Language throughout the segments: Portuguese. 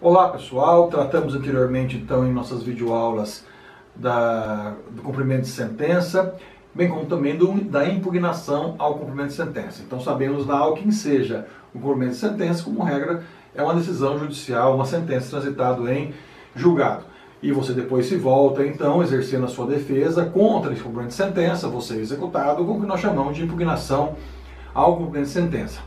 Olá pessoal, tratamos anteriormente então em nossas videoaulas do cumprimento de sentença, bem como também da impugnação ao cumprimento de sentença. Então sabemos lá o que seja o cumprimento de sentença, como regra, é uma decisão judicial, uma sentença transitada em julgado. E você depois se volta então exercendo a sua defesa contra esse cumprimento de sentença, você é executado, com o que nós chamamos de impugnação ao cumprimento de sentença.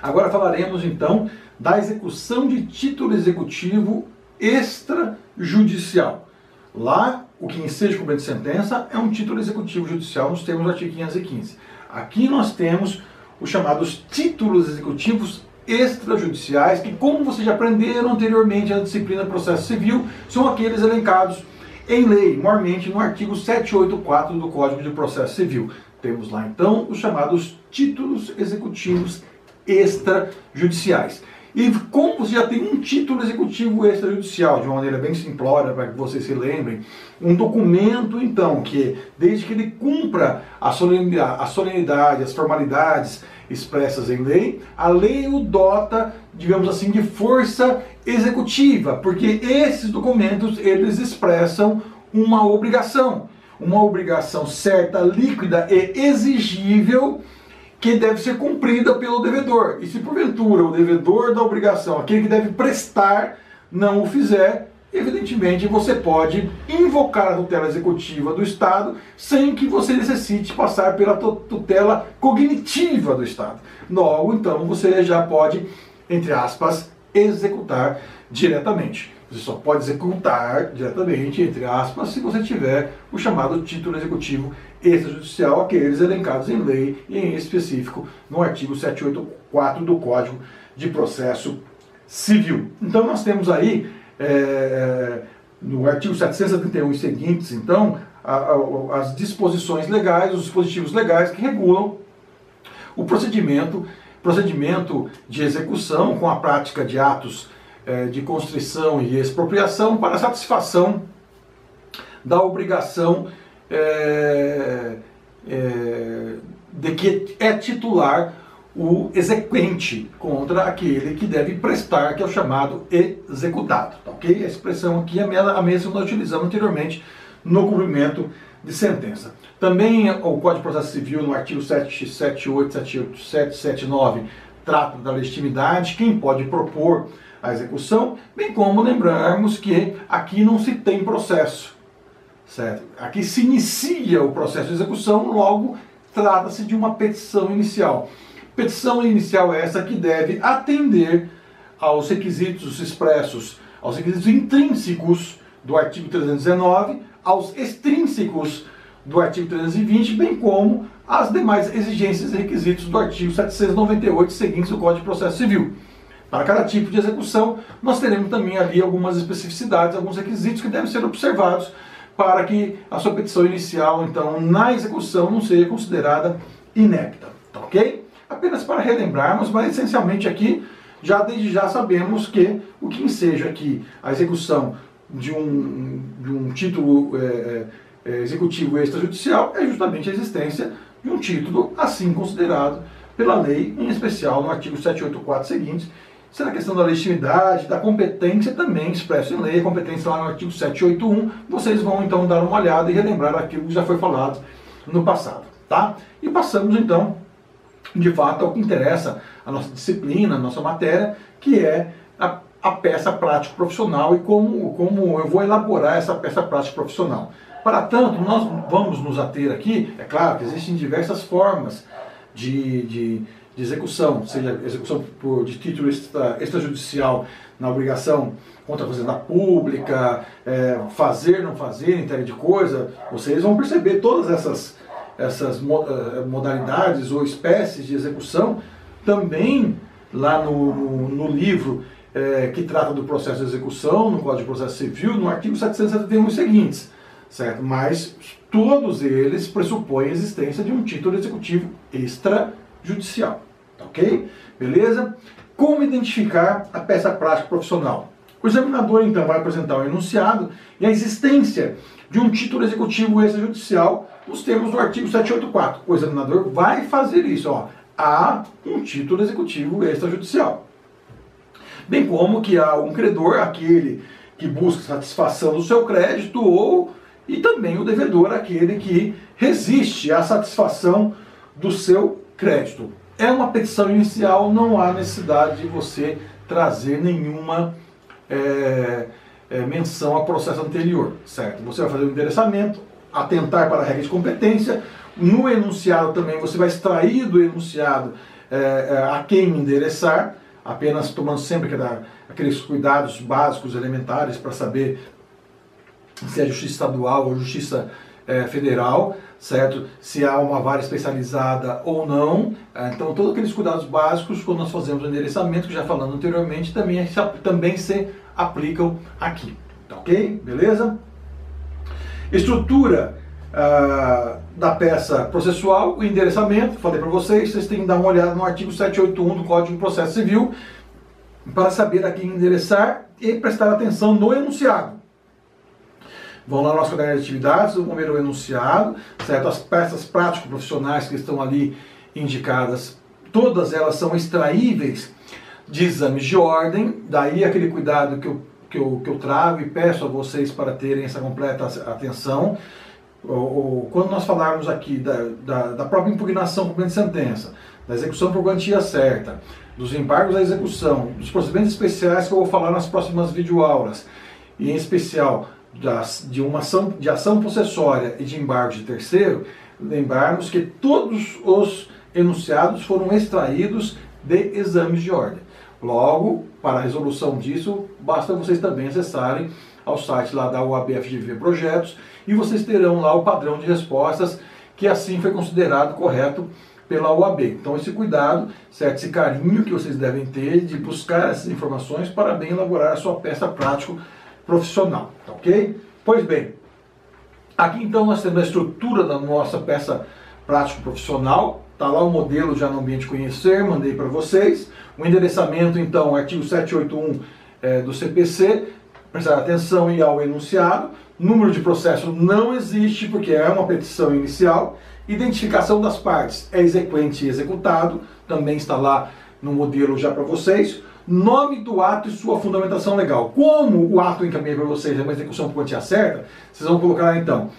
Agora falaremos então da execução de título executivo extrajudicial. Lá, o que enseja cumprimento de sentença é um título executivo judicial nos termos do artigo 515. Aqui nós temos os chamados títulos executivos extrajudiciais, que, como vocês já aprenderam anteriormente na disciplina Processo Civil, são aqueles elencados em lei, maiormente no artigo 784 do Código de Processo Civil. Temos lá então os chamados títulos executivos extrajudiciais. E como você já tem um título executivo extrajudicial, de uma maneira bem simplória, para que vocês se lembrem, um documento, então, que desde que ele cumpra a solenidade, as formalidades expressas em lei, a lei o dota, digamos assim, de força executiva, porque esses documentos, eles expressam uma obrigação certa, líquida e exigível, que deve ser cumprida pelo devedor. E se porventura o devedor da obrigação, aquele que deve prestar, não o fizer, evidentemente você pode invocar a tutela executiva do Estado sem que você necessite passar pela tutela cognitiva do Estado. Logo, então, você já pode, entre aspas, executar diretamente. Você só pode executar diretamente, entre aspas, se você tiver o chamado título executivo extrajudicial, aqueles elencados em lei e em específico no artigo 784 do Código de Processo Civil. Então nós temos aí, no artigo 771 e seguintes, então, as disposições legais, os dispositivos legais que regulam o procedimento de execução com a prática de atos de constrição e expropriação para satisfação da obrigação de que é titular o exequente contra aquele que deve prestar, que é o chamado executado. Tá, ok? A expressão aqui é a mesma que nós utilizamos anteriormente no cumprimento de sentença. Também o Código de Processo Civil, no artigo 778, 787, 779, trata da legitimidade, quem pode propor a execução, bem como lembrarmos que aqui não se tem processo, certo? Aqui se inicia o processo de execução, logo trata-se de uma petição inicial. Petição inicial é essa que deve atender aos requisitos expressos, aos requisitos intrínsecos do artigo 319, aos extrínsecos do artigo 320, bem como as demais exigências e requisitos do artigo 798 seguintes do Código de Processo Civil. Para cada tipo de execução, nós teremos também ali algumas especificidades, alguns requisitos que devem ser observados para que a sua petição inicial, então, na execução, não seja considerada inepta. Tá, ok? Apenas para relembrarmos, mas essencialmente aqui, desde já sabemos que o que enseja aqui a execução de um título executivo extrajudicial é justamente a existência de um título assim considerado pela lei, em especial no artigo 784 seguintes. Se na questão da legitimidade, da competência também expresso em lei, a competência lá no artigo 781, vocês vão então dar uma olhada e relembrar aquilo que já foi falado no passado, tá? E passamos então, de fato, ao que interessa a nossa disciplina, a nossa matéria, que é a peça prática profissional e como eu vou elaborar essa peça prática profissional. Para tanto, nós vamos nos ater aqui, é claro que existem diversas formas de execução, seja execução de título extrajudicial na obrigação contra a fazenda pública, fazer, não fazer, em série de coisa, vocês vão perceber todas essas modalidades ou espécies de execução também lá no livro que trata do processo de execução, no Código de Processo Civil, no artigo 771 e seguintes, certo? Mas todos eles pressupõem a existência de um título executivo extrajudicial, tá, ok? Beleza? Como identificar a peça prática profissional? O examinador, então, vai apresentar o enunciado e a existência de um título executivo extrajudicial nos termos do artigo 784. O examinador vai fazer isso, ó. Há um título executivo extrajudicial. Bem como que há um credor, aquele que busca satisfação do seu crédito, e também o devedor, aquele que resiste à satisfação do seu crédito. É uma petição inicial, não há necessidade de você trazer nenhuma menção ao processo anterior, certo? Você vai fazer o endereçamento, atentar para a regra de competência. No enunciado também você vai extrair do enunciado a quem endereçar, apenas tomando sempre aqueles cuidados básicos, elementares, para saber se é justiça estadual ou justiça federal, certo? Se há uma vara especializada ou não. Então, todos aqueles cuidados básicos, quando nós fazemos o endereçamento, que já falando anteriormente, também se aplicam aqui. Tá ok? Beleza? Estrutura da peça processual, o endereçamento, falei para vocês têm que dar uma olhada no artigo 781 do Código de Processo Civil para saber a quem endereçar e prestar atenção no enunciado. Vão lá no nosso caderno de atividades, vão ver o enunciado, certo? As peças prático-profissionais que estão ali indicadas, todas elas são extraíveis de exames de ordem, daí aquele cuidado que eu trago e peço a vocês para terem essa completa atenção. Quando nós falarmos aqui da própria impugnação por de sentença, da execução por quantia certa, dos embargos à execução, dos procedimentos especiais que eu vou falar nas próximas videoaulas, e em especial de ação possessória e de embargo de terceiro, lembrarmos que todos os enunciados foram extraídos de exames de ordem. Logo, para a resolução disso, basta vocês também acessarem ao site lá da OAB-FGV Projetos e vocês terão lá o padrão de respostas que assim foi considerado correto pela OAB. Então esse cuidado, certo? Esse carinho que vocês devem ter de buscar essas informações para bem elaborar a sua peça prático profissional, tá ok? Pois bem, aqui então nós temos a estrutura da nossa peça prático profissional, tá lá o modelo já no ambiente conhecer, mandei para vocês, o endereçamento então, artigo 781 do CPC, prestar atenção e ao enunciado, número de processo não existe porque é uma petição inicial, identificação das partes é exequente e executado, também está lá no modelo já para vocês, nome do ato e sua fundamentação legal. Como o ato encaminhei para vocês é uma execução por quantia certa, vocês vão colocar então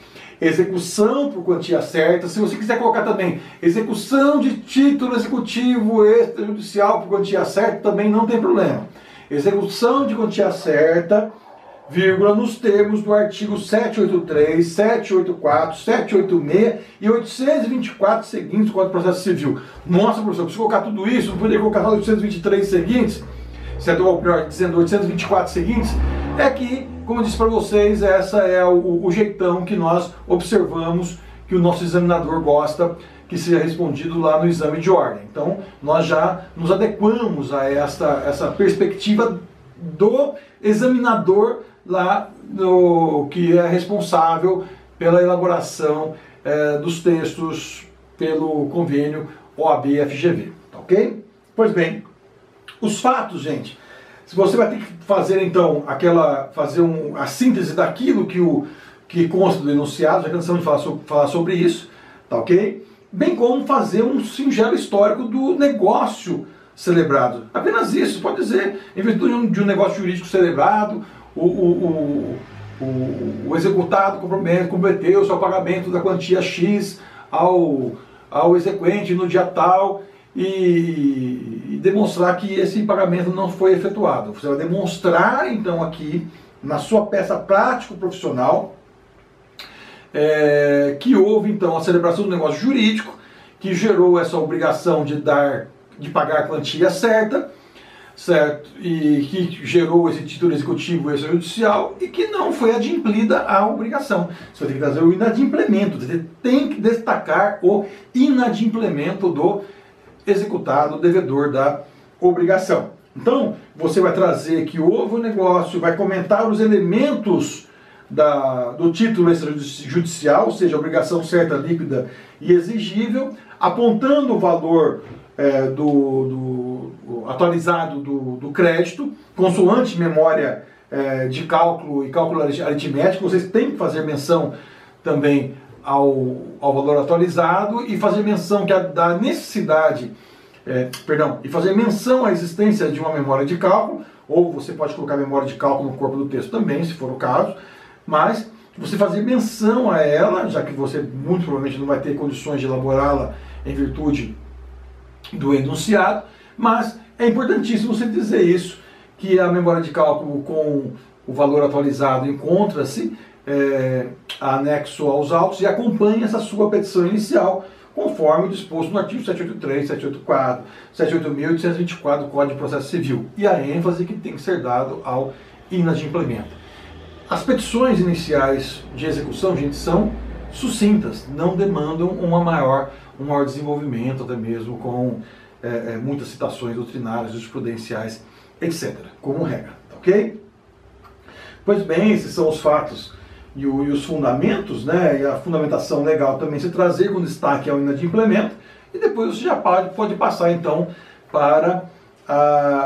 execução por quantia certa. Se você quiser colocar também execução de título executivo extrajudicial por quantia certa, também não tem problema. Execução de quantia certa, vírgula, nos termos do artigo 783, 784, 786 e 824 seguintes do Código de Processo Civil. Nossa, professor, preciso colocar tudo isso, não poderia colocar só 823 seguintes? Certo? Ou melhor, dizendo 824 seguintes? É que, como eu disse para vocês, essa é o jeitão que nós observamos que o nosso examinador gosta que seja respondido lá no exame de ordem. Então, nós já nos adequamos a essa perspectiva do examinador lá que é responsável pela elaboração dos textos pelo convênio OAB-FGV, tá ok? Pois bem, os fatos, gente, se você vai ter que fazer então a síntese daquilo que consta do enunciado, já cansamos de falar sobre isso, tá ok? Bem como fazer um singelo histórico do negócio celebrado. Apenas isso, pode dizer, em virtude de um negócio jurídico celebrado, o executado comprometeu o seu pagamento da quantia X ao exequente no dia tal e demonstrar que esse pagamento não foi efetuado. Você vai demonstrar então aqui na sua peça prático-profissional que houve então a celebração do negócio jurídico que gerou essa obrigação de pagar a quantia certa, certo? E que gerou esse título executivo extrajudicial e que não foi adimplida a obrigação. Você vai ter que trazer o inadimplemento, você tem que destacar o inadimplemento do executado, devedor da obrigação. Então, você vai trazer que houve um negócio, vai comentar os elementos do título extrajudicial, ou seja, a obrigação certa, líquida e exigível, apontando o valor atualizado do crédito, consoante memória de cálculo e cálculo aritmético. Vocês têm que fazer menção também ao valor atualizado e fazer menção da necessidade, e fazer menção à existência de uma memória de cálculo, ou você pode colocar memória de cálculo no corpo do texto também, se for o caso, mas você fazer menção a ela, já que você muito provavelmente não vai ter condições de elaborá-la em virtude do enunciado, mas é importantíssimo você dizer isso, que a memória de cálculo com o valor atualizado encontra-se anexo aos autos e acompanha essa sua petição inicial, conforme disposto no artigo 783, 784, 780.824 do Código de Processo Civil, e a ênfase que tem que ser dado ao inadimplemento. As petições iniciais de execução, gente, são sucintas, não demandam um maior desenvolvimento, até mesmo com muitas citações doutrinárias, jurisprudenciais, etc., como regra, ok? Pois bem, esses são os fatos e os fundamentos, né, e a fundamentação legal também se trazer com destaque ao inadimplemento, e depois você já pode passar então para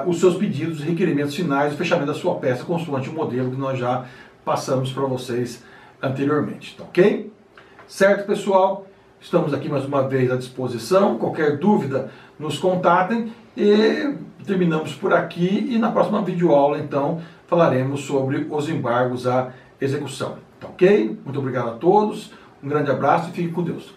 os seus pedidos e requerimentos finais, o fechamento da sua peça consoante o modelo que nós já passamos para vocês anteriormente, tá ok? Certo, pessoal? Estamos aqui mais uma vez à disposição, qualquer dúvida nos contatem e terminamos por aqui, e na próxima videoaula então falaremos sobre os embargos à execução. Tá ok? Muito obrigado a todos, um grande abraço e fique com Deus.